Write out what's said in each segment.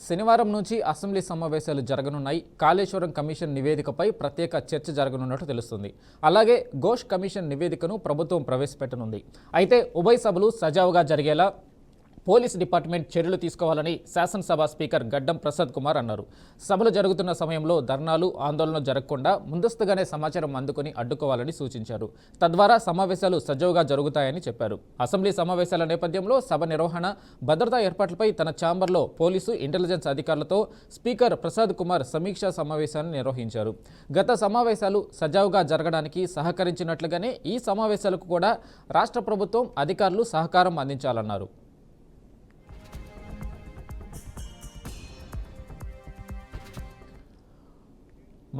శనివారం నుంచి అసెంబ్లీ సమావేశాలు జరగనున్నాయి. కాళేశ్వరం కమిషన్ నివేదికపై ప్రత్యేక చర్చ జరగనున్నట్టు తెలుస్తుంది. అలాగే ఘోష్ కమిషన్ నివేదికను ప్రభుత్వం ప్రవేశపెట్టనుంది. అయితే ఉభయ సభలు సజావుగా జరిగేలా పోలీస్ డిపార్ట్మెంట్ చర్యలు తీసుకోవాలని శాసనసభ స్పీకర్ గడ్డం ప్రసాద్ కుమార్ అన్నారు. సభలు జరుగుతున్న సమయంలో ధర్నాలు, ఆందోళనలు జరగకుండా ముందస్తుగానే సమాచారం అందుకుని అడ్డుకోవాలని సూచించారు. తద్వారా సమావేశాలు సజావుగా జరుగుతాయని చెప్పారు. అసెంబ్లీ సమావేశాల నేపథ్యంలో సభ నిర్వహణ, భద్రతా ఏర్పాట్లపై తన ఛాంబర్లో పోలీసు, ఇంటెలిజెన్స్ అధికారులతో స్పీకర్ ప్రసాద్ కుమార్ సమీక్షా సమావేశాన్ని నిర్వహించారు. గత సమావేశాలు సజావుగా జరగడానికి సహకరించినట్లుగానే ఈ సమావేశాలకు కూడా రాష్ట్ర ప్రభుత్వం అధికారులు సహకారం అందించాలన్నారు.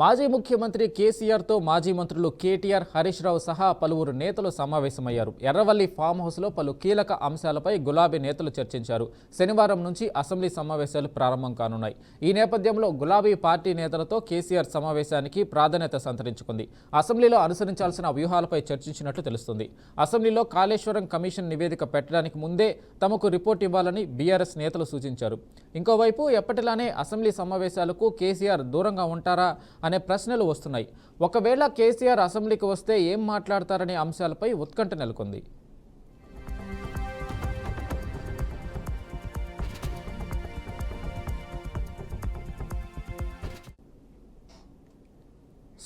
మాజీ ముఖ్యమంత్రి కేసీఆర్తో మాజీ మంత్రులు కేటీఆర్, హరీష్ రావు సహా పలువురు నేతలు సమావేశమయ్యారు. ఎర్రవల్లి ఫామ్ హౌస్లో పలు కీలక అంశాలపై గులాబీ నేతలు చర్చించారు. శనివారం నుంచి అసెంబ్లీ సమావేశాలు ప్రారంభం కానున్నాయి. ఈ నేపథ్యంలో గులాబీ పార్టీ నేతలతో కేసీఆర్ సమావేశానికి ప్రాధాన్యత సంతరించుకుంది. అసెంబ్లీలో అనుసరించాల్సిన వ్యూహాలపై చర్చించినట్లు తెలుస్తుంది. అసెంబ్లీలో కాళేశ్వరం కమిషన్ నివేదిక పెట్టడానికి ముందే తమకు రిపోర్ట్ ఇవ్వాలని బీఆర్ఎస్ నేతలు సూచించారు. ఇంకోవైపు ఎప్పటిలానే అసెంబ్లీ సమావేశాలకు కేసీఆర్ దూరంగా ఉంటారా అనే ప్రశ్నలు వస్తున్నాయి. ఒకవేళ కేసీఆర్ అసెంబ్లీకి వస్తే ఏం మాట్లాడతారనే అంశాలపై ఉత్కంఠ నెలకొంది.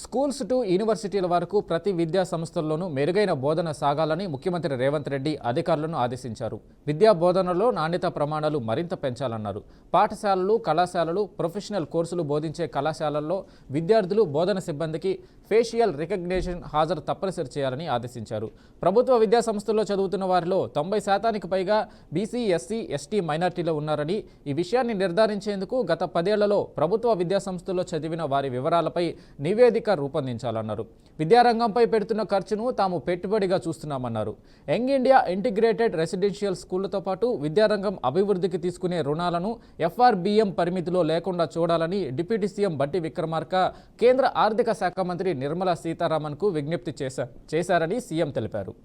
స్కూల్స్ టు యూనివర్సిటీల వరకు ప్రతి విద్యా సంస్థల్లోనూ మెరుగైన బోధన సాగాలని ముఖ్యమంత్రి రేవంత్ రెడ్డి అధికారులను ఆదేశించారు. విద్యా బోధనలో నాణ్యత ప్రమాణాలు మరింత పెంచాలన్నారు. పాఠశాలలు, కళాశాలలు, ప్రొఫెషనల్ కోర్సులు బోధించే కళాశాలల్లో విద్యార్థులు, బోధన సిబ్బందికి ఫేషియల్ రికగ్నిషన్ హాజరు తప్పనిసరి చేయాలని ఆదేశించారు. ప్రభుత్వ విద్యా సంస్థల్లో చదువుతున్న వారిలో 90% పైగా బీసీ, ఎస్సీ, ఎస్టీ మైనార్టీలో ఉన్నారని, ఈ విషయాన్ని నిర్ధారించేందుకు గత 10 ఏళ్లలో ప్రభుత్వ విద్యా సంస్థల్లో చదివిన వారి వివరాలపై నివేదిక రూపొందించాలన్నారు. విద్యారంగంపై పెడుతున్న ఖర్చును తాము పెట్టుబడిగా చూస్తున్నామన్నారు. యంగ్ ఇండియా ఇంటిగ్రేటెడ్ రెసిడెన్షియల్ స్కూళ్లతో పాటు విద్యారంగం అభివృద్ధికి తీసుకునే రుణాలను ఎఫ్ఆర్బిఎం పరిమితిలో లేకుండా చూడాలని డిప్యూటీ సీఎం బట్టి విక్రమార్క కేంద్ర ఆర్థిక శాఖ మంత్రి నిర్మలా సీతారామన్కు విజ్ఞప్తి చేశారని సీఎం తెలిపారు.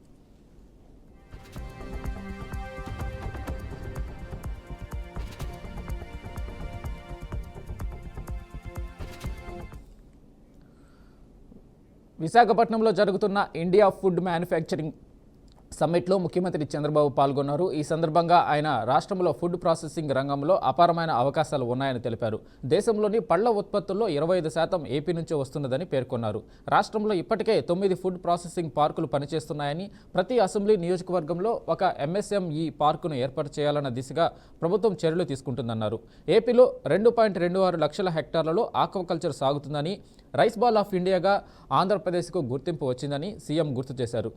విశాఖపట్నంలో జరుగుతున్న ఇండియా ఫుడ్ మ్యానుఫ్యాక్చరింగ్ సమ్మిట్లో ముఖ్యమంత్రి చంద్రబాబు పాల్గొన్నారు. ఈ సందర్భంగా ఆయన రాష్ట్రంలో ఫుడ్ ప్రాసెసింగ్ రంగంలో అపారమైన అవకాశాలు ఉన్నాయని తెలిపారు. దేశంలోని పళ్ల ఉత్పత్తుల్లో 25% ఏపీ నుంచే వస్తున్నదని పేర్కొన్నారు. రాష్ట్రంలో ఇప్పటికే 9 ఫుడ్ ప్రాసెసింగ్ పార్కులు పనిచేస్తున్నాయని, ప్రతి అసెంబ్లీ నియోజకవర్గంలో ఒక ఎంఎస్ఎంఈ పార్కును ఏర్పాటు చేయాలన్న దిశగా ప్రభుత్వం చర్యలు తీసుకుంటుందన్నారు. ఏపీలో 2.26 లక్షల హెక్టార్లలో ఆక్వాకల్చర్ సాగుతుందని, రైస్ బాల్ ఆఫ్ ఇండియాగా ఆంధ్రప్రదేశ్కు గుర్తింపు వచ్చిందని సీఎం గుర్తు చేశారు.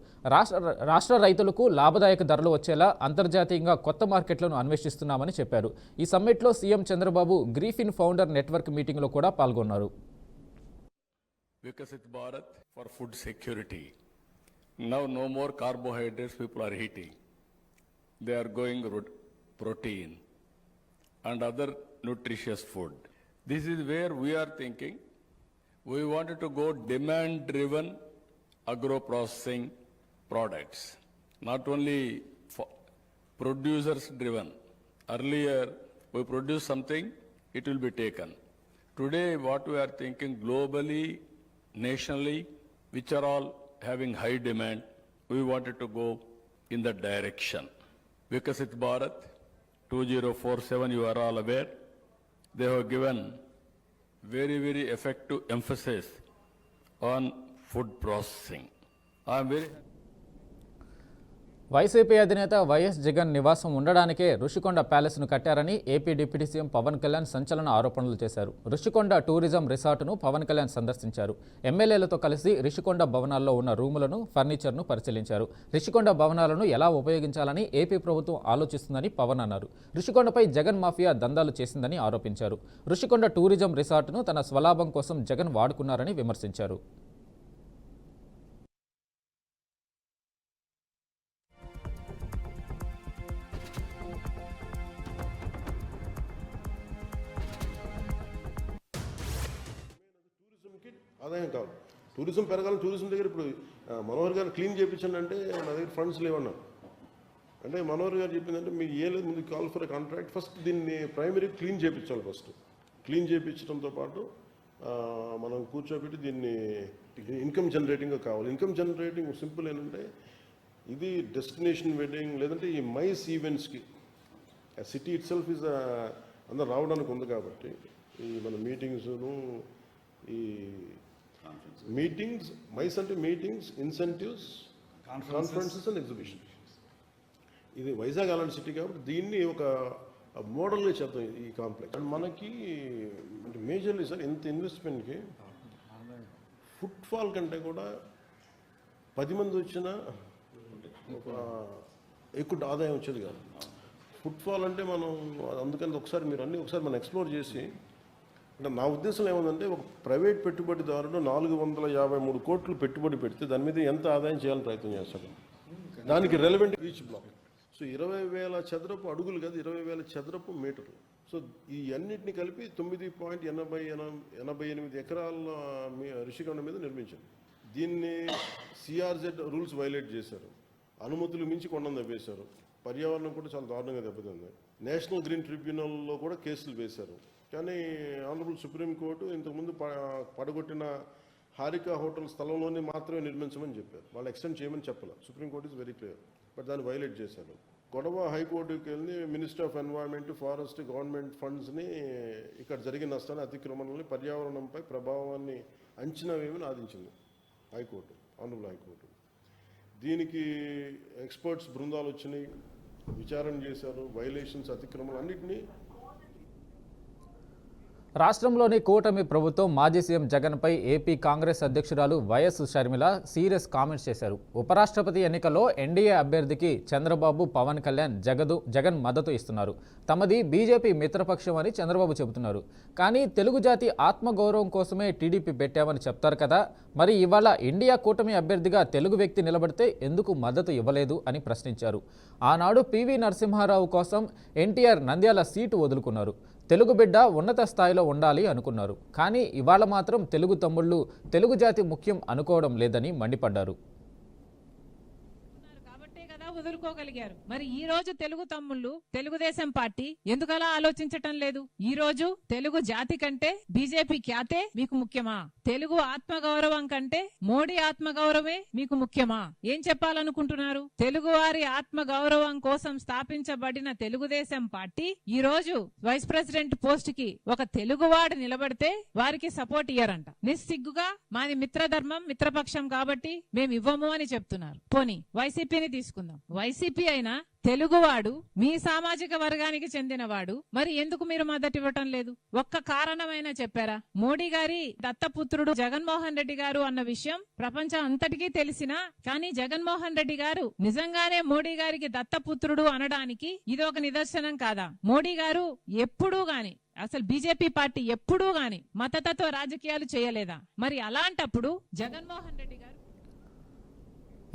రాష్ట్ర రైతులకు లాభదాయక ధరలు వచ్చేలా అంతర్జాతీయంగా కొత్త మార్కెట్లను అన్వేషిస్తున్నామని చెప్పారు. ఈ సమ్మిట్లో CM Chandrababu Griffin founder network మీటింగ్లో కూడా పాల్గొన్నారు. Viksit Bharat for food security. Now no more carbohydrates people are eating. They are going protein and other nutritious food. This is where we are thinking. We wanted to go demand-driven agro-processing products, not only producers-driven. Earlier, we produce something, it will be taken. Today, what we are thinking globally, nationally, which are all having high demand, we wanted to go in that direction. Vikasit Bharat 2047, you are all aware, they have given very, very effective emphasis on food processing. I am very YCP అధినేత వైఎస్ జగన్ నివాసం ఉండడానికే రుషికొండ ప్యాలెస్ను కట్టారని AP deputy CM Pawan Kalyan సంచలన ఆరోపణలు చేశారు. Rushikonda tourism రిసార్టును పవన్ కళ్యాణ్ సందర్శించారు. ఎమ్మెల్యేలతో కలిసి రిషికొండ భవనాల్లో ఉన్న రూములను, ఫర్నిచర్ను పరిశీలించారు. రిషికొండ భవనాలను ఎలా ఉపయోగించాలని ఏపీ ప్రభుత్వం ఆలోచిస్తుందని పవన్ అన్నారు. రుషికొండపై జగన్ మాఫియా దందాలు చేసిందని ఆరోపించారు. రుషికొండ టూరిజం రిసార్టును తన స్వలాభం కోసం జగన్ వాడుకున్నారని విమర్శించారు. ఆదాయం కావాలి. టూరిజం పెరగాలని టూరిజం దగ్గర ఇప్పుడు మనోహర్ గారిని క్లీన్ చేయించండి అంటే నా దగ్గర ఫండ్స్ లేవన్నా. అంటే మనోహర్ గారు చెప్పిందంటే మీకు ఏ లేదు, ముందు కాల్ ఫర్ కాంట్రాక్ట్, ఫస్ట్ దీన్ని ప్రైమరీ క్లీన్ చేయించాలి. ఫస్ట్ క్లీన్ చేయించడంతో పాటు మనం కూర్చోబెట్టి దీన్ని ఇన్కమ్ జనరేటింగ్గా కావాలి. ఇన్కమ్ జనరేటింగ్ సింపుల్ ఏంటంటే ఇది డెస్టినేషన్ వెడ్డింగ్ లేదంటే ఈ మైస్ ఈవెంట్స్కి సిటీ ఇట్ సెల్ఫ్ ఈజ్ అందరు రావడానికి ఉంది కాబట్టి ఈ మన మీటింగ్స్ను ఈ మీటింగ్స్ మైస్ అంటే meetings, incentives, conferences and exhibition. ఇది వైజాగ్ అలాంటి సిటీ కాబట్టి దీన్ని ఒక మోడల్గా చేద్దాం ఈ కాంప్లెక్స్. అండ్ మనకి అంటే మేజర్లీ సార్ ఎంత ఇన్వెస్ట్మెంట్కి ఫుట్ఫాల్ కంటే కూడా 10 మంది వచ్చినా ఒక ఎక్కువ ఆదాయం వచ్చేది కాదు. ఫుట్ఫాల్ అంటే మనం అందుకని ఒకసారి మీరు అన్నీ ఒకసారి మనం ఎక్స్ప్లోర్ చేసి, అంటే నా ఉద్దేశం ఏముందంటే ఒక ప్రైవేట్ పెట్టుబడిదారుడు 453 కోట్లు పెట్టుబడి పెడితే దాని మీద ఎంత ఆదాయం చేయాలని ప్రయత్నం చేస్తాడు. దానికి రెలవెంట్ ఈచ్ బ్లాక్. సో 20,000 చదరపు అడుగులు కాదు, 20,000 చదరపు మీటర్లు. సో ఈ అన్నింటినీ కలిపి 9.88 ఎకరాల రిషికొండ మీద నిర్మించారు. దీన్ని సిఆర్జెడ్ రూల్స్ వైలేట్ చేశారు, అనుమతులు మించి కొండను దెబ్బేశారు, పర్యావరణం కూడా చాలా దారుణంగా దెబ్బతింది. నేషనల్ గ్రీన్ ట్రిబ్యునల్లో కూడా కేసులు వేశారు. కానీ ఆనరబుల్ సుప్రీంకోర్టు ఇంతకుముందు పడగొట్టిన హారికా హోటల్ స్థలంలోనే మాత్రమే నిర్మించమని చెప్పారు, వాళ్ళు ఎక్స్టెండ్ చేయమని చెప్పలేదు. Supreme court is very clear, but దాన్ని వైలేట్ చేశారు. గొడవ హైకోర్టుకి వెళ్ళి minister of environment, forest, government ఫండ్స్ని ఇక్కడ జరిగిన నష్టాన్ని, అతిక్రమణని, పర్యావరణంపై ప్రభావాన్ని అంచనా వేయమని ఆదించింది హైకోర్టు, ఆనరబుల్ హైకోర్టు. దీనికి ఎక్స్పర్ట్స్ బృందాలు వచ్చినాయి, విచారణ చేశారు, వైలేషన్స్, అతిక్రమణలు అన్నింటినీ. రాష్ట్రంలోని కూటమి ప్రభుత్వం మాజీ సీఎం జగన్పై ఏపీ కాంగ్రెస్ అధ్యక్షురాలు వైఎస్ షర్మిల సీరియస్ కామెంట్స్ చేశారు. ఉపరాష్ట్రపతి ఎన్నికల్లో ఎన్డీఏ అభ్యర్థికి చంద్రబాబు, పవన్ కళ్యాణ్, జగన్ మద్దతు ఇస్తున్నారు. తమది బీజేపీ మిత్రపక్షం అని చంద్రబాబు చెబుతున్నారు. కానీ తెలుగు జాతి ఆత్మగౌరవం కోసమే టీడీపీ పెట్టామని చెప్తారు కదా, మరి ఇవాళ ఇండియా కూటమి అభ్యర్థిగా తెలుగు వ్యక్తి నిలబడితే ఎందుకు మద్దతు ఇవ్వలేదు అని ప్రశ్నించారు. ఆనాడు పివి నరసింహారావు కోసం ఎన్టీఆర్ నంద్యాల సీటు వదులుకున్నారు. తెలుగు బిడ్డ ఉన్నత స్థాయిలో ఉండాలి అనుకున్నారు. కానీ ఇవాళ మాత్రం తెలుగు తమ్ముళ్ళు తెలుగు జాతి ముఖ్యం అనుకోవడం లేదని మండిపడ్డారు. వదులుకోగలిగారు. మరి ఈ రోజు తెలుగు తమ్ముళ్ళు తెలుగుదేశం పార్టీ ఎందుకలా ఆలోచించటం లేదు? ఈ రోజు తెలుగు జాతి కంటే బీజేపీ ఖ్యాతే మీకు ముఖ్యమా? తెలుగు ఆత్మగౌరవం కంటే మోడీ ఆత్మగౌరవమే మీకు ముఖ్యమా? ఏం చెప్పాలనుకుంటున్నారు? తెలుగు వారి ఆత్మగౌరవం కోసం స్థాపించబడిన తెలుగుదేశం పార్టీ ఈ రోజు వైస్ ప్రెసిడెంట్ పోస్ట్ కి ఒక తెలుగువాడు నిలబడితే వారికి సపోర్ట్ ఇయ్యారంట. నిస్సిగ్గుగా మాది మిత్రధర్మం, మిత్రపక్షం కాబట్టి మేము ఇవ్వము అని చెప్తున్నారు. పోనీ వైసీపీని తీసుకుందాం. వైసీపీ అయినా తెలుగువాడు, మీ సామాజిక వర్గానికి చెందినవాడు, మరి ఎందుకు మీరు మద్దతు ఇవ్వటం లేదు? ఒక్క కారణమైనా చెప్పారా? మోడీ గారి దత్తపుత్రుడు జగన్మోహన్ రెడ్డి గారు అన్న విషయం ప్రపంచం అంతటికీ తెలిసినా, కానీ జగన్మోహన్ రెడ్డి గారు నిజంగానే మోడీ గారికి దత్తపుత్రుడు అనడానికి ఇది ఒక నిదర్శనం కాదా? మోడీ గారు ఎప్పుడూ గాని, అసలు బీజేపీ పార్టీ ఎప్పుడూ గాని మతతత్వ రాజకీయాలు చేయలేదా? మరి అలాంటప్పుడు జగన్మోహన్ రెడ్డి గారు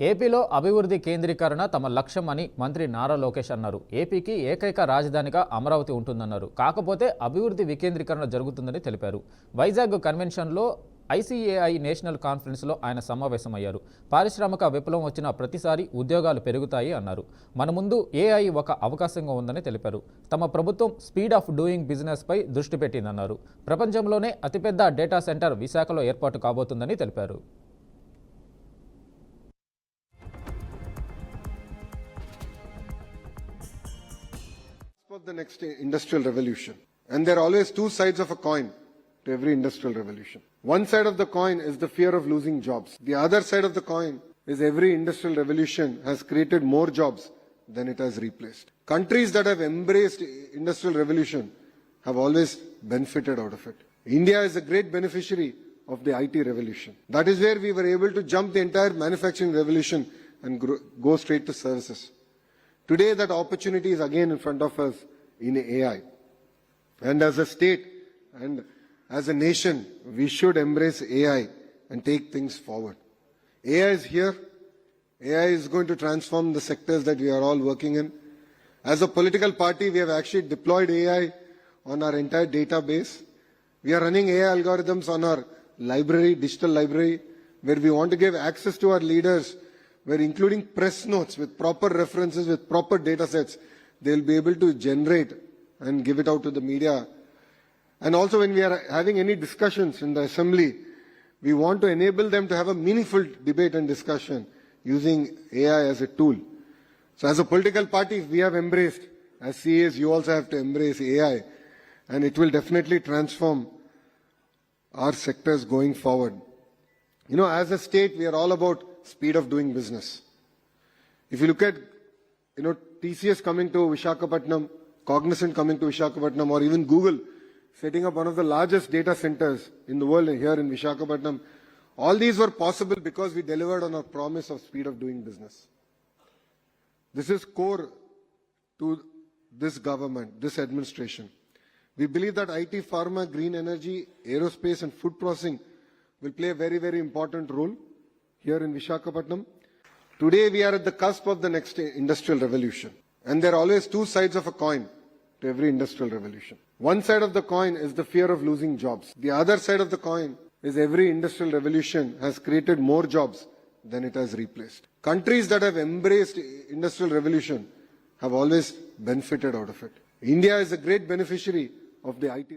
ఏపీలో అభివృద్ధి కేంద్రీకరణ తమ లక్ష్యం అని మంత్రి నారా లోకేష్ అన్నారు. ఏపీకి ఏకైక రాజధానిగా అమరావతి ఉంటుందన్నారు. కాకపోతే అభివృద్ధి వికేంద్రీకరణ జరుగుతుందని తెలిపారు. వైజాగ్ కన్వెన్షన్లో ఐసీఏఐ నేషనల్ కాన్ఫరెన్స్లో ఆయన సమావేశమయ్యారు. పారిశ్రామిక విప్లవం వచ్చిన ప్రతిసారి ఉద్యోగాలు పెరుగుతాయి అన్నారు. మన ముందు ఏఐ ఒక అవకాశంగా ఉందని తెలిపారు. తమ ప్రభుత్వం స్పీడ్ ఆఫ్ డూయింగ్ బిజినెస్పై దృష్టి పెట్టిందన్నారు. ప్రపంచంలోనే అతిపెద్ద డేటా సెంటర్ విశాఖలో ఏర్పాటు కాబోతుందని తెలిపారు. of the next industrial revolution. And there are always two sides of a coin to every industrial revolution. One side of the coin is the fear of losing jobs. The other side of the coin is every industrial revolution has created more jobs than it has replaced. Countries that have embraced industrial revolution have always benefited out of it. India is a great beneficiary of the IT revolution. That is where we were able to jump the entire manufacturing revolution and go straight to services. Today that opportunity is again in front of us in AI. And as a state and as a nation, we should embrace AI and take things forward. AI is here. AI is going to transform the sectors that we are all working in. As a political party, we have actually deployed AI on our entire database. We are running AI algorithms on our library, digital library, where we want to give access to our leaders where including press notes with proper references, with proper data sets, they'll be able to generate and give it out to the media. And also when we are having any discussions in the assembly, we want to enable them to have a meaningful debate and discussion using AI as a tool. So as a political party, we have embraced, as CAs, you also have to embrace AI, and it will definitely transform our sectors going forward. You know, as a state, we are all about speed of doing business. If you look at, TCS coming to Visakhapatnam, Cognizant coming to Visakhapatnam, or even Google setting up one of the largest data centers in the world here in Visakhapatnam, all these were possible because we delivered on our promise of speed of doing business. This is core to this government, this administration. We believe that IT, pharma, green energy, aerospace and food processing will play a very, very important role here in Visakhapatnam. Today we are at the cusp of the next industrial revolution. And there are always two sides of a coin to every industrial revolution. One side of the coin is the fear of losing jobs. The other side of the coin is every industrial revolution has created more jobs than it has replaced. Countries that have embraced industrial revolution have always benefited out of it. India is a great beneficiary of the IT.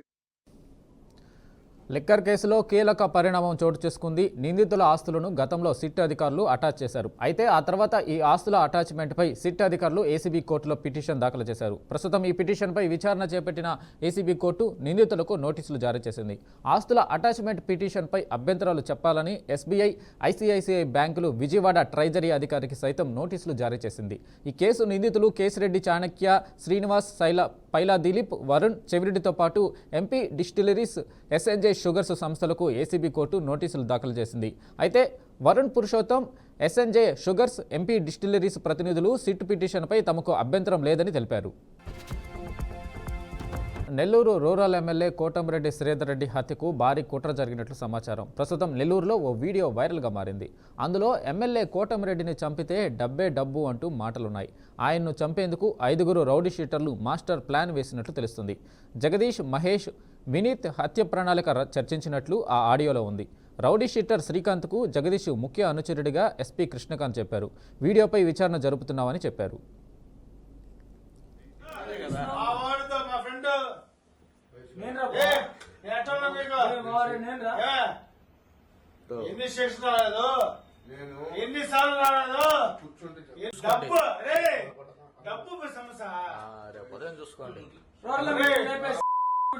Liquor కేసులో కీలక పరిణామం చోటు చేసుకుంది. నిందితుల ఆస్తులను గతంలో SIT అధికారులు attach చేశారు. అయితే ఆ తర్వాత ఈ ఆస్తుల అటాచ్మెంట్పై సిట్ అధికారులు ఏసీబీ కోర్టులో పిటిషన్ దాఖలు చేశారు. ప్రస్తుతం ఈ పిటిషన్పై విచారణ చేపట్టిన ఏసీబీ కోర్టు నిందితులకు నోటీసులు జారీ చేసింది. ఆస్తుల అటాచ్మెంట్ పిటిషన్పై అభ్యంతరాలు చెప్పాలని ఎస్బీఐ, ఐసీఐసీఐ బ్యాంకులు విజయవాడ ట్రెజరీ అధికారికి సైతం నోటీసులు జారీ చేసింది. ఈ కేసు నిందితులు కేసిరెడ్డి, చాణక్య, శ్రీనివాస్, పైలా దిలీప్, వరుణ్, చెవిరెడ్డితో పాటు ఎంపీ డిస్టిలరీస్, ఎస్ఎన్జే షుగర్స్ సంస్థలకు ఏసీబీ కోర్టు నోటీసులు దాఖలు చేసింది. అయితే Varun Purushottam, SNJ sugars, MP distilleries ప్రతినిధులు సిట్ పిటిషన్పై తమకు అభ్యంతరం లేదని తెలిపారు. నెల్లూరు రూరల్ ఎమ్మెల్యే కోటంరెడ్డి శ్రీధర్ రెడ్డి హత్యకు భారీ కుట్ర జరిగినట్లు సమాచారం. ప్రస్తుతం నెల్లూరులో ఓ వీడియో వైరల్గా మారింది. అందులో ఎమ్మెల్యే కోటంరెడ్డిని చంపితే డబ్బే డబ్బు అంటూ మాటలున్నాయి. ఆయన్ను చంపేందుకు 5 రౌడీ షీటర్లు మాస్టర్ ప్లాన్ వేసినట్లు తెలుస్తుంది. జగదీష్, మహేష్, వినీత్ హత్య ప్రణాళిక చర్చించినట్లు ఆ ఆడియోలో ఉంది. రౌడీ షీటర్ శ్రీకాంత్కు జగదీష్ ముఖ్య అనుచరుడిగా ఎస్పీ కృష్ణకాంత్ చెప్పారు. వీడియోపై విచారణ జరుపుతున్నామని చెప్పారు. ఎన్ని స్టేషన్ రాలేదు, ఎన్నిసార్లు రాలేదు, డబ్బు సమస్య చూసుకోండి.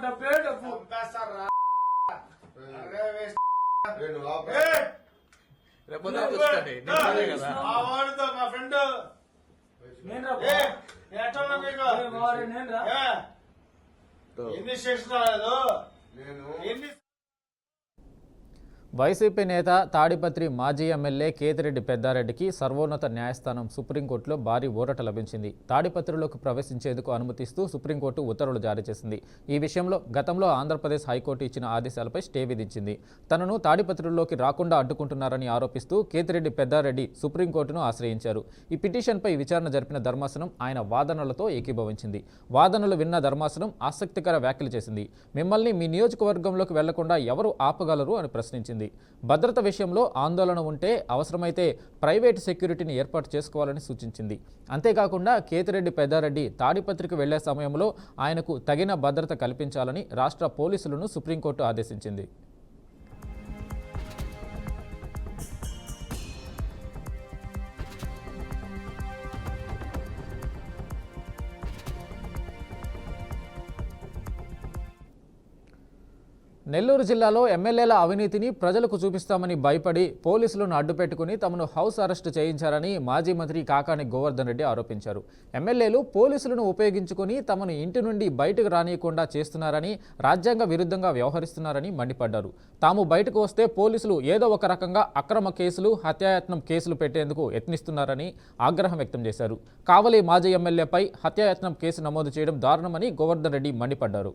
డబ్బే డబ్బు వాడితో మా ఫ్రెండ్ ఎన్ని స్టేషన్ రాలేదు, ఎన్ని వైసీపీ నేత తాడిపత్రి మాజీ ఎమ్మెల్యే కేతిరెడ్డి పెద్దారెడ్డికి సర్వోన్నత న్యాయస్థానం సుప్రీంకోర్టులో భారీ ఊరట లభించింది. తాడిపత్రిలోకి ప్రవేశించేందుకు అనుమతిస్తూ సుప్రీంకోర్టు ఉత్తర్వులు జారీ చేసింది. ఈ విషయంలో గతంలో ఆంధ్రప్రదేశ్ హైకోర్టు ఇచ్చిన ఆదేశాలపై స్టే విధించింది. తనను తాడిపత్రిలోకి రాకుండా అడ్డుకుంటున్నారని ఆరోపిస్తూ కేతిరెడ్డి పెద్దారెడ్డి సుప్రీంకోర్టును ఆశ్రయించారు. ఈ పిటిషన్పై విచారణ జరిపిన ధర్మాసనం ఆయన వాదనలతో ఏకీభవించింది. వాదనలు విన్న ధర్మాసనం ఆసక్తికర వ్యాఖ్యలు చేసింది. మిమ్మల్ని మీ నియోజకవర్గంలోకి వెళ్లకుండా ఎవరు ఆపగలరు అని ప్రశ్నించింది. భద్రత విషయంలో ఆందోళన ఉంటే అవసరమైతే ప్రైవేట్ సెక్యూరిటీని ఏర్పాటు చేసుకోవాలని సూచించింది. అంతేకాకుండా కేతిరెడ్డి పెద్దారెడ్డి తాడిపత్రికి వెళ్లే సమయంలో ఆయనకు తగిన భద్రత కల్పించాలని రాష్ట్ర పోలీసులను సుప్రీంకోర్టు ఆదేశించింది. నెల్లూరు జిల్లాలో ఎమ్మెల్యేల అవినీతిని ప్రజలకు చూపిస్తామని భయపడి పోలీసులను అడ్డుపెట్టుకుని తమను హౌస్ అరెస్టు చేయించారని మాజీ మంత్రి కాకాని గోవర్ధన్ రెడ్డి ఆరోపించారు. ఎమ్మెల్యేలు పోలీసులను ఉపయోగించుకుని తమను ఇంటి నుండి బయటకు రానియకుండా చేస్తున్నారని, రాజ్యాంగ విరుద్ధంగా వ్యవహరిస్తున్నారని మండిపడ్డారు. తాము బయటకు వస్తే పోలీసులు ఏదో ఒక రకంగా అక్రమ కేసులు, హత్యాయత్నం కేసులు పెట్టేందుకు యత్నిస్తున్నారని ఆగ్రహం వ్యక్తం చేశారు. కావలి మాజీ ఎమ్మెల్యేపై హత్యాయత్నం కేసు నమోదు చేయడం దారుణమని గోవర్ధన్ రెడ్డి మండిపడ్డారు.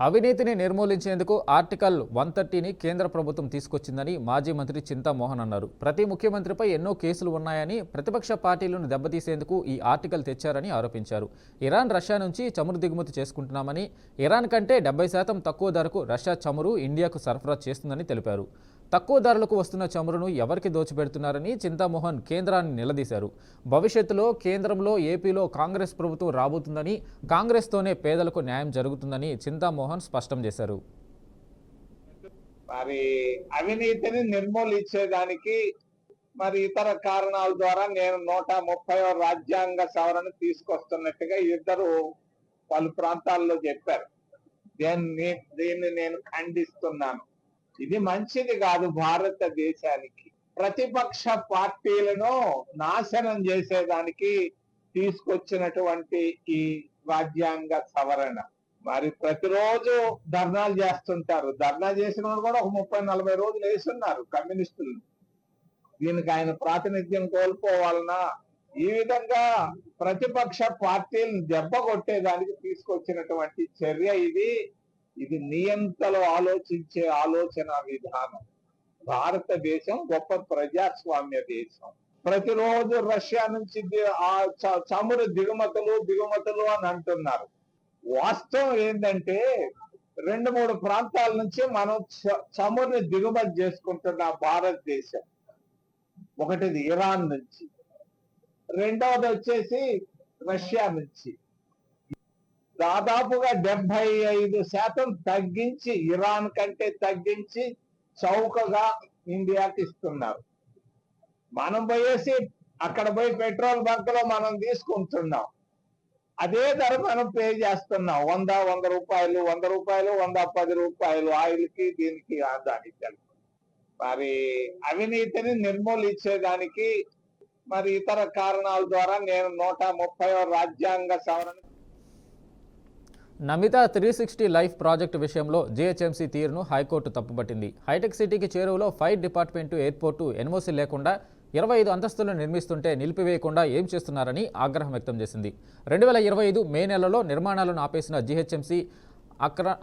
అవినీతిని నిర్మూలించేందుకు ఆర్టికల్ 130ని కేంద్ర ప్రభుత్వం తీసుకొచ్చిందని మాజీ మంత్రి చింతామోహన్ అన్నారు. ప్రతి ముఖ్యమంత్రిపై ఎన్నో కేసులు ఉన్నాయని, ప్రతిపక్ష పార్టీలను దెబ్బతీసేందుకు ఈ ఆర్టికల్ తెచ్చారని ఆరోపించారు. ఇరాన్, రష్యా నుంచి చమురు దిగుమతి చేసుకుంటున్నామని, ఇరాన్ కంటే 70% తక్కువ ధరకు రష్యా చమురు ఇండియాకు సరఫరా చేస్తుందని తెలిపారు. తక్కువ ధరలకు వస్తున్న చమురును ఎవరికి దోచిపెడుతున్నారని చింతామోహన్ కేంద్రాన్ని నిలదీశారు. భవిష్యత్తులో కేంద్రంలో ఏపీలో కాంగ్రెస్ ప్రభుత్వం రాబోతుందని, కాంగ్రెస్తోనే పేదలకు న్యాయం జరుగుతుందని చింతామోహన్ స్పష్టం చేశారు. మరి అవినీతిని నిర్మూలించేదానికి మరి ఇతర కారణాల ద్వారా నేను 130వ రాజ్యాంగ సవరణ తీసుకొస్తున్నట్టుగా ఇద్దరు పలు ప్రాంతాల్లో చెప్పారు. దీన్ని నేను ఖండిస్తున్నాను. ఇది మంచిది కాదు. భారతదేశానికి ప్రతిపక్ష పార్టీలను నాశనం చేసేదానికి తీసుకొచ్చినటువంటి ఈ రాజ్యాంగ సవరణ మరి ప్రతిరోజు ధర్నాలు చేస్తుంటారు. ధర్నా చేసిన వాళ్ళు కూడా ఒక 30-40 రోజులు వేస్తున్నారు కమ్యూనిస్టులు. దీనికి ఆయన ప్రాతినిధ్యం కోల్పోవాలన్నా ఈ విధంగా ప్రతిపక్ష పార్టీలను దెబ్బ కొట్టేదానికి తీసుకొచ్చినటువంటి చర్య ఇది నియంతలో ఆలోచించే ఆలోచన విధానం. భారతదేశం గొప్ప ప్రజాస్వామ్య దేశం. ప్రతిరోజు రష్యా నుంచి చమురు దిగుమతులు అని అంటున్నారు. వాస్తవం ఏంటంటే 2-3 ప్రాంతాల నుంచి మనం చమురుని దిగుమతి చేసుకుంటున్న భారతదేశం. ఒకటిది ఇరాన్ నుంచి, రెండవది వచ్చేసి రష్యా నుంచి. దాదాపుగా 75% తగ్గించి, ఇరాన్ కంటే తగ్గించి చౌకగా ఇండియాకి ఇస్తున్నారు. మనం పోయేసి అక్కడ పోయి పెట్రోల్ బంక్ లో మనం తీసుకుంటున్నాం. అదే ధర మనం పే చేస్తున్నాం. 100 రూపాయలు, 110 రూపాయలు ఆయిల్ కి, దీనికి దానికి. మరి అవినీతిని నిర్మూలించేదానికి మరి ఇతర కారణాల ద్వారా నేను 130వ రాజ్యాంగ సవరణ. నమిత 360 లైఫ్ ప్రాజెక్టు విషయంలో జీహెచ్ఎంసీ తీరును హైకోర్టు తప్పుపట్టింది. హైటెక్ సిటీకి చేరువలో ఫైర్ డిపార్ట్మెంటు, ఎయిర్పోర్టు ఎన్ఓసీ లేకుండా 25 అంతస్తులు నిర్మిస్తుంటే నిలిపివేయకుండా ఏం చేస్తున్నారని ఆగ్రహం వ్యక్తం చేసింది. 2025 మే నెలలో నిర్మాణాలను ఆపేసిన జీహెచ్ఎంసీ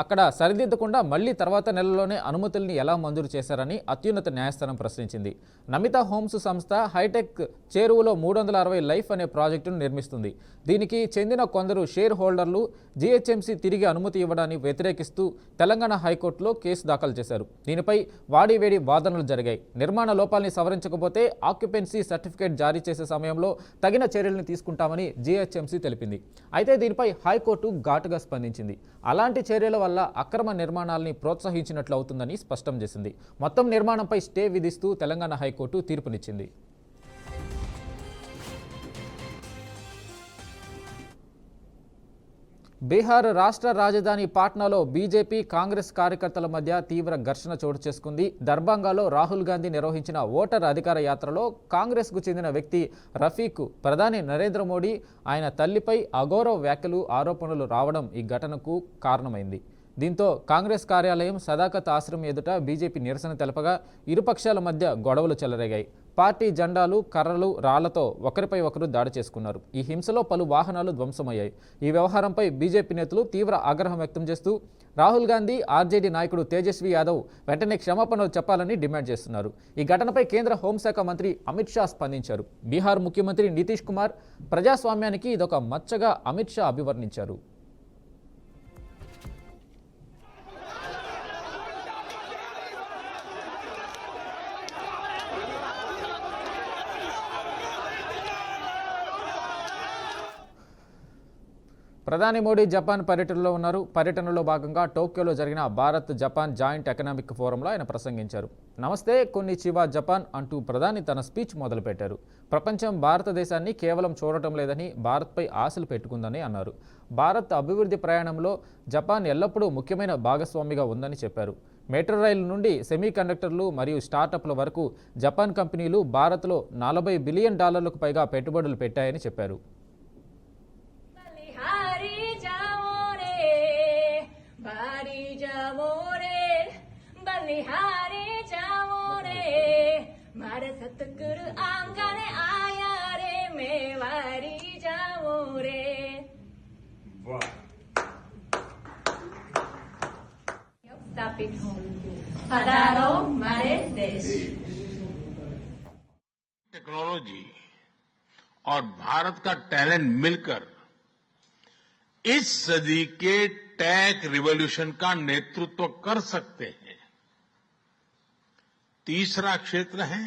అక్కడ సరిదిద్దకుండా మళ్లీ తర్వాత నెలలోనే అనుమతుల్ని ఎలా మంజూరు చేశారని అత్యున్నత న్యాయస్థానం ప్రశ్నించింది. నమిత హోమ్స్ సంస్థ హైటెక్ చేరువలో 360 లైఫ్ అనే ప్రాజెక్టును నిర్మిస్తుంది. దీనికి చెందిన కొందరు షేర్ హోల్డర్లు జీహెచ్ఎంసీ తిరిగి అనుమతి ఇవ్వడాన్ని వ్యతిరేకిస్తూ తెలంగాణ హైకోర్టులో కేసు దాఖలు చేశారు. దీనిపై వాడివేడి వాదనలు జరిగాయి. నిర్మాణ లోపాలని సవరించకపోతే ఆక్యుపెన్సీ సర్టిఫికేట్ జారీ చేసే సమయంలో తగిన చర్యలను తీసుకుంటామని జీహెచ్ఎంసీ తెలిపింది. అయితే దీనిపై హైకోర్టు ఘాటుగా స్పందించింది. అలాంటి చర్యల వల్ల అక్రమ నిర్మాణాలని ప్రోత్సహించినట్లు అవుతుందని స్పష్టం చేసింది. మొత్తం నిర్మాణంపై స్టే విధిస్తూ తెలంగాణ హైకోర్టు తీర్పునిచ్చింది. బీహార్ రాష్ట్ర రాజధాని పాట్నాలో బీజేపీ, కాంగ్రెస్ కార్యకర్తల మధ్య తీవ్ర ఘర్షణ చోటు చేసుకుంది. దర్భంగాలో రాహుల్ గాంధీ నిర్వహించిన ఓటర్ అధికార యాత్రలో కాంగ్రెస్కు చెందిన వ్యక్తి రఫీక్ ప్రధాని నరేంద్ర మోడీ, ఆయన తల్లిపై అగౌరవ వ్యాఖ్యలు, ఆరోపణలు రావడం ఈ ఘటనకు కారణమైంది. దీంతో కాంగ్రెస్ కార్యాలయం, సదాకత్ ఆశ్రమం ఎదుట బీజేపీ నిరసన తెలపగా ఇరుపక్షాల మధ్య గొడవలు చెలరేగాయి. పార్టీ జెండాలు, కర్రలు, రాళ్లతో ఒకరిపై ఒకరు దాడి చేసుకున్నారు. ఈ హింసలో పలు వాహనాలు ధ్వంసమయ్యాయి. ఈ వ్యవహారంపై బీజేపీ నేతలు తీవ్ర ఆగ్రహం వ్యక్తం చేస్తూ రాహుల్ గాంధీ, ఆర్జేడీ నాయకుడు తేజస్వి యాదవ్ వెంటనే క్షమాపణలు చెప్పాలని డిమాండ్ చేస్తున్నారు. ఈ ఘటనపై కేంద్ర హోంశాఖ మంత్రి అమిత్ షా స్పందించారు. బీహార్ ముఖ్యమంత్రి నితీష్ కుమార్ ప్రజాస్వామ్యానికి ఇదొక మచ్చగా అమిత్ షా అభివర్ణించారు. ప్రధాని మోడీ జపాన్ పర్యటనలో ఉన్నారు. పర్యటనలో భాగంగా టోక్యోలో జరిగిన భారత్ జపాన్ జాయింట్ ఎకనామిక్ ఫోరంలో ఆయన ప్రసంగించారు. నమస్తే కొన్నిచివా జపాన్ అంటూ ప్రధాని తన స్పీచ్ మొదలుపెట్టారు. ప్రపంచం భారతదేశాన్ని కేవలం చూడటం లేదని, భారత్పై ఆశలు పెట్టుకుందని అన్నారు. భారత్ అభివృద్ధి ప్రయాణంలో జపాన్ ఎల్లప్పుడూ ముఖ్యమైన భాగస్వామిగా ఉందని చెప్పారు. మెట్రో రైలు నుండి సెమీ కండక్టర్లు మరియు స్టార్టప్ల వరకు జపాన్ కంపెనీలు భారత్లో $40 బిలియన్ పైగా పెట్టుబడులు పెట్టాయని చెప్పారు. सतगुरु आंगन आया रे मेवारी जाओ रे। स्थापित हो। पधारो हमारे देश। टेक्नोलॉजी और भारत का टैलेंट मिलकर इस सदी के टेक रिवॉल्यूशन का नेतृत्व कर सकते हैं। तीसरा क्षेत्र है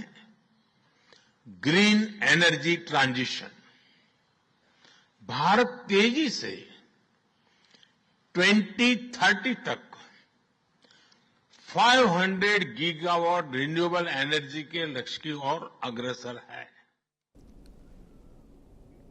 ग्रीन एनर्जी ट्रांजिशन। भारत तेजी से 2030 तक 500 गीगावाट रिन्यूएबल एनर्जी के लक्ष्य की ओर अग्रसर है।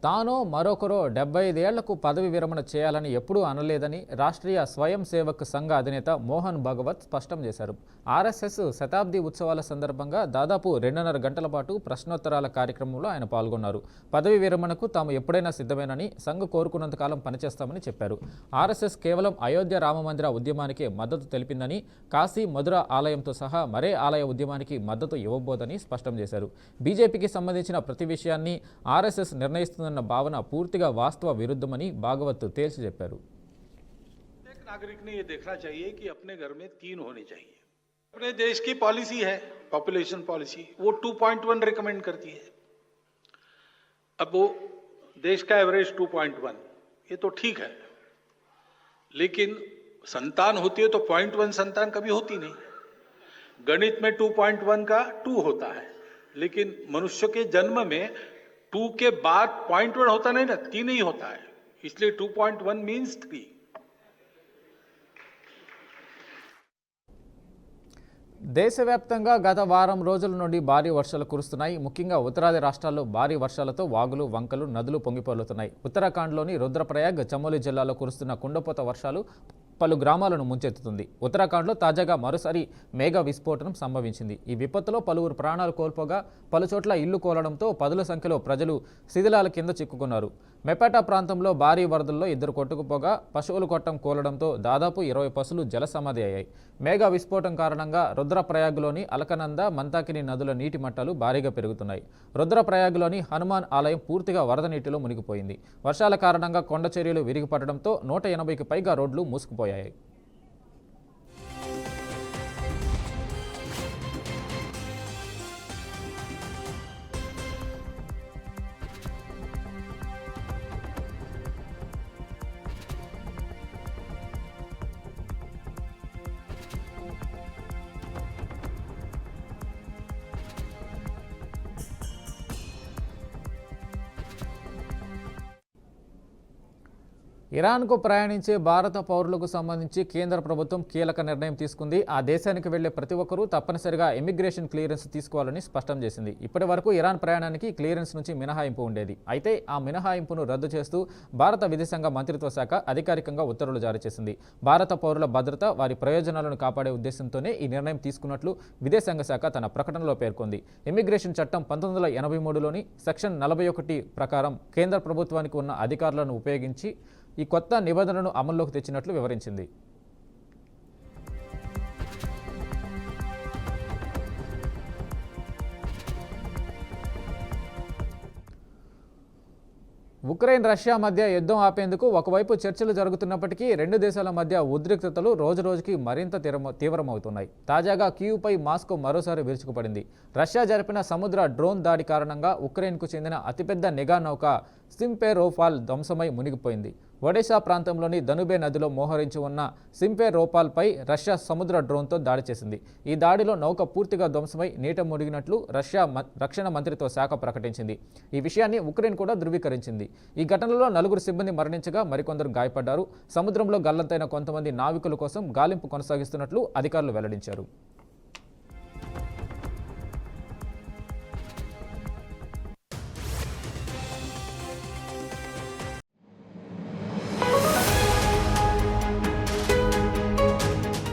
తాను మరొకరు 75 ఏళ్లకు పదవి విరమణ చేయాలని ఎప్పుడూ అనలేదని రాష్ట్రీయ స్వయం సేవక్ సంఘ అధినేత మోహన్ భగవత్ స్పష్టం చేశారు. ఆర్ఎస్ఎస్ శతాబ్ది ఉత్సవాల సందర్భంగా దాదాపు 2.5 గంటల పాటు ప్రశ్నోత్తరాల కార్యక్రమంలో ఆయన పాల్గొన్నారు. పదవి విరమణకు తాము ఎప్పుడైనా సిద్ధమేనని, సంఘ కోరుకున్నంత కాలం పనిచేస్తామని చెప్పారు. ఆర్ఎస్ఎస్ కేవలం అయోధ్య రామమందిర ఉద్యమానికే మద్దతు తెలిపిందని, కాశీ మధుర ఆలయంతో సహా మరే ఆలయ ఉద్యమానికి మద్దతు ఇవ్వబోదని స్పష్టం చేశారు. బీజేపీకి సంబంధించిన ప్రతి విషయాన్ని ఆర్ఎస్ఎస్ నిర్ణయిస్తుందన్న భావన పూర్తిగా వాస్తవ విరుద్ధమని భాగవత్ తేల్చి చెప్పారు. एक नागरिक ने ये देखना चाहिए कि अपने घर में 3 होने चाहिए। अपने देश की पॉलिसी है पॉपुलेशन पॉलिसी, वो 2.1 रिकमेंड करती है। अब वो देश का एवरेज 2.1, ये तो ठीक है, लेकिन संतान होती है तो 0.1 संतान कभी होती नहीं। गणित में 2.1 का 2 होता है, लेकिन मनुष्य के जन्म में 2 के बाद 0.1 होता नहीं ना, 3 ही होता है, इसलिए 2.1 मीन्स 3। దేశవ్యాప్తంగా గత వారం రోజుల నుండి భారీ వర్షాలు కురుస్తున్నాయి. ముఖ్యంగా ఉత్తరాది రాష్ట్రాల్లో భారీ వర్షాలతో వాగులు, వంకలు, నదులు పొంగిపొర్లుతున్నాయి. ఉత్తరాఖండ్లోని రుద్రప్రయాగ్, చమోలి జిల్లాలో కురుస్తున్న కుండపోత వర్షాలు పలు గ్రామాలను ముంచెత్తుతుంది. ఉత్తరాఖండ్లో తాజాగా మరోసారి మేఘ విస్ఫోటనం సంభవించింది. ఈ విపత్తులో పలువురు ప్రాణాలు కోల్పోగా పలుచోట్ల ఇళ్లు కోలడంతో పదుల సంఖ్యలో ప్రజలు శిథిలాల కింద చిక్కుకున్నారు. మెపాటా ప్రాంతంలో భారీ వరదల్లో 2 కొట్టుకుపోగా పశువులు కొట్టం కూలడంతో దాదాపు 20 పశువులు జలసమాధి అయ్యాయి. మేఘ విస్ఫోటం కారణంగా రుద్రప్రయాగ్లోని అలకనంద, మంతాకిని నదుల నీటి మట్టాలు భారీగా పెరుగుతున్నాయి. రుద్రప్రయాగ్లోని హనుమాన్ ఆలయం పూర్తిగా వరద నీటిలో మునిగిపోయింది. వర్షాల కారణంగా కొండ చర్యలు విరిగిపడడంతో 180కి పైగా రోడ్లు మూసుకుపోయాయి. ఇరాన్కు ప్రయాణించే భారత పౌరులకు సంబంధించి కేంద్ర ప్రభుత్వం కీలక నిర్ణయం తీసుకుంది. ఆ దేశానికి వెళ్లే ప్రతి ఒక్కరూ తప్పనిసరిగా ఇమిగ్రేషన్ క్లియరెన్స్ తీసుకోవాలని స్పష్టం చేసింది. ఇప్పటి వరకు ఇరాన్ ప్రయాణానికి క్లియరెన్స్ నుంచి మినహాయింపు ఉండేది. అయితే ఆ మినహాయింపును రద్దు చేస్తూ భారత విదేశాంగ మంత్రిత్వ శాఖ అధికారికంగా ఉత్తర్వులు జారీ చేసింది. భారత పౌరుల భద్రత, వారి ప్రయోజనాలను కాపాడే ఉద్దేశంతోనే ఈ నిర్ణయం తీసుకున్నట్లు విదేశాంగ శాఖ తన ప్రకటనలో పేర్కొంది. ఇమిగ్రేషన్ చట్టం 1983లోని సెక్షన్ 41 ప్రకారం కేంద్ర ప్రభుత్వానికి ఉన్న అధికారులను ఉపయోగించి ఈ కొత్త నిబంధనను అమల్లోకి తెచ్చినట్లు వివరించింది. ఉక్రెయిన్, రష్యా మధ్య యుద్ధం ఆపేందుకు ఒకవైపు చర్చలు జరుగుతున్నప్పటికీ రెండు దేశాల మధ్య ఉద్రిక్తతలు రోజురోజుకి మరింత తీవ్రమవుతున్నాయి. తాజాగా కీవ్పై మాస్కో మరోసారి విరుచుకుపడింది. రష్యా జరిపిన సముద్ర డ్రోన్ దాడి కారణంగా ఉక్రెయిన్కు చెందిన అతిపెద్ద నిఘా నౌక సింఫెరోపాల్ ధ్వంసమై మునిగిపోయింది. ఒడెసా ప్రాంతంలోని దనుబే నదిలో మోహరించి ఉన్న సింఫెరోపాల్పై రష్యా సముద్ర డ్రోన్తో దాడి చేసింది. ఈ దాడిలో నౌక పూర్తిగా ధ్వంసమై నీట మునిగినట్లు రష్యా రక్షణ మంత్రిత్వ శాఖ ప్రకటించింది. ఈ విషయాన్ని ఉక్రెయిన్ కూడా ధృవీకరించింది. ఈ ఘటనలో 4 సిబ్బంది మరణించగా మరికొందరు గాయపడ్డారు. సముద్రంలో గల్లంతైన కొంతమంది నావికుల కోసం గాలింపు కొనసాగిస్తున్నట్లు అధికారులు వెల్లడించారు.